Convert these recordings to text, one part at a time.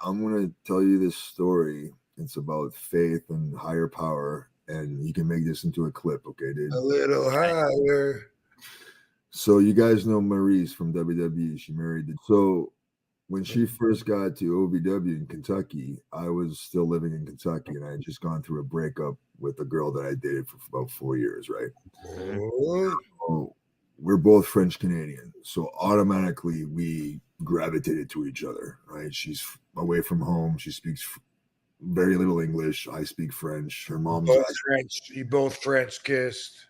I'm gonna tell you this story. It's about faith and higher power, and you can make this into a clip, okay, dude? A little higher. So you guys know Maryse from WWE. She married. So when she first got to OVW in Kentucky, I was still living in Kentucky, and I had just gone through a breakup with a girl that I dated for about 4 years, right? So we're both French Canadian, so automatically we gravitated to each other, right? She's away from home. She speaks very little English. I speak French. Her mom's French. You both French kissed.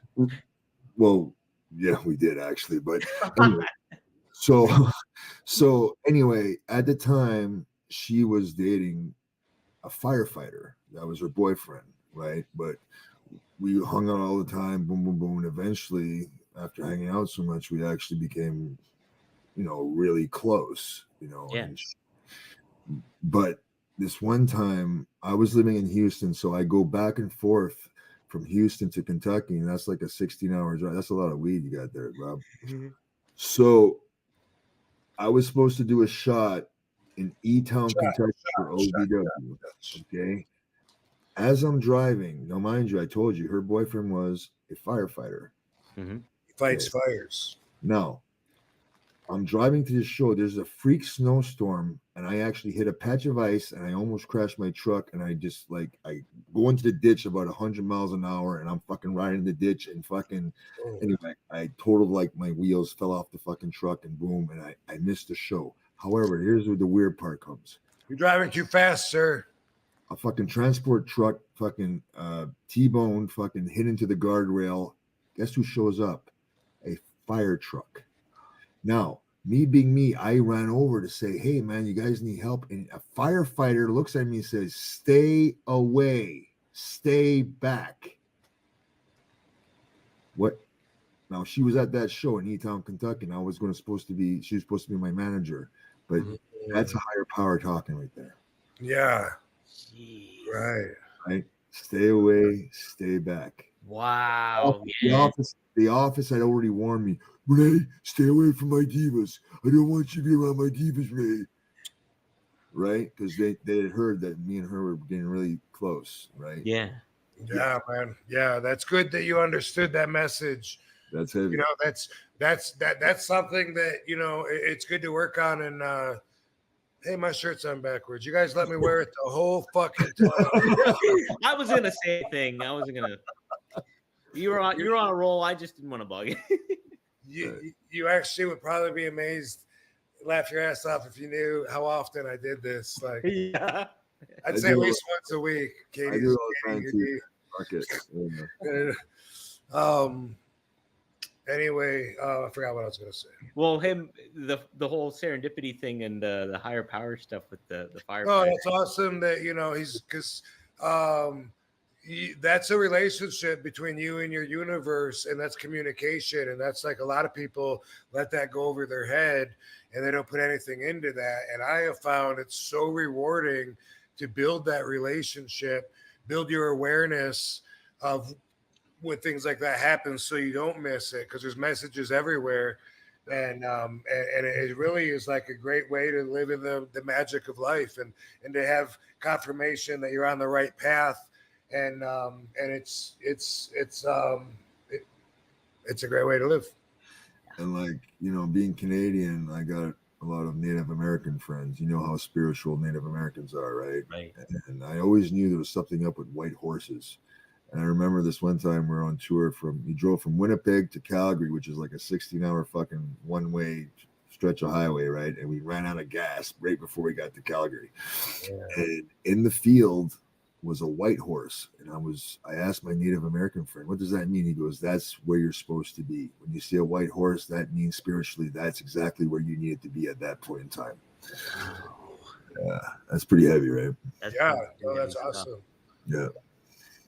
Well, yeah, we did actually, but anyway, so anyway, at the time she was dating a firefighter. That was her boyfriend, right? But we hung out all the time, boom, boom, boom. And eventually, after hanging out so much, we actually became, really close, Yeah. But this one time I was living in Houston, so I go back and forth from Houston to Kentucky, and that's like a 16-hour drive. That's a lot of weed you got there, Rob. Mm-hmm. So I was supposed to do a shot in E-Town, Kentucky for OVW. Okay. As I'm driving, now mind you, I told you her boyfriend was a firefighter. Mm-hmm. He fights fires. Now, I'm driving to the show. There's a freak snowstorm, and I actually hit a patch of ice, and I almost crashed my truck. And I just I go into the ditch about 100 miles an hour, and I'm fucking riding the ditch, and anyway, I totaled, like, my wheels fell off the fucking truck, and boom, and I missed the show. However, here's where the weird part comes. You're driving too fast, sir. A fucking transport truck fucking T-bone fucking hit into the guardrail. Guess who shows up? A fire truck. Now, me being me, I ran over to say, hey, man, you guys need help. And a firefighter looks at me and says, stay away. Stay back. What? Now, she was at that show in E-Town, Kentucky, and she was supposed to be my manager. But that's a higher power talking right there. Yeah. Jeez. Right. Stay away, stay back. Wow. The office had already warned me, Rene, stay away from my divas. I don't want you to be around my divas, Rene. Right? Because they had heard that me and her were getting really close, right? Yeah. Yeah, man. Yeah, that's good that you understood that message. That's heavy. That's something that, it's good to work on. And hey, my shirt's on backwards. You guys let me wear it the whole fucking time. I was gonna say a thing. I wasn't gonna. You're on a roll. I just didn't want to bug you. You actually would probably be amazed, laugh your ass off if you knew how often I did this. Like, Yeah. I'd say at least once a week. Katie, I do all the time too. Fuck it. Anyway, I forgot what I was going to say. Well, the whole serendipity thing and the higher power stuff with the fire. Oh, that's awesome that, he's because that's a relationship between you and your universe, and that's communication. And that's like a lot of people let that go over their head and they don't put anything into that. And I have found it's so rewarding to build that relationship, build your awareness of when things like that happen, so you don't miss it, because there's messages everywhere, and it really is like a great way to live in the magic of life, and to have confirmation that you're on the right path, and it's a great way to live. And being Canadian, I got a lot of Native American friends. You know how spiritual Native Americans are, right? Right. And I always knew there was something up with white horses. And I remember this one time we were on tour we drove from Winnipeg to Calgary, which is like a 16-hour fucking one-way stretch of highway, right? And we ran out of gas right before we got to Calgary. Yeah. And in the field was a white horse. And I asked my Native American friend, what does that mean? He goes, that's where you're supposed to be. When you see a white horse, that means spiritually, that's exactly where you needed to be at that point in time. Yeah, that's pretty heavy, right? That's awesome. Yeah.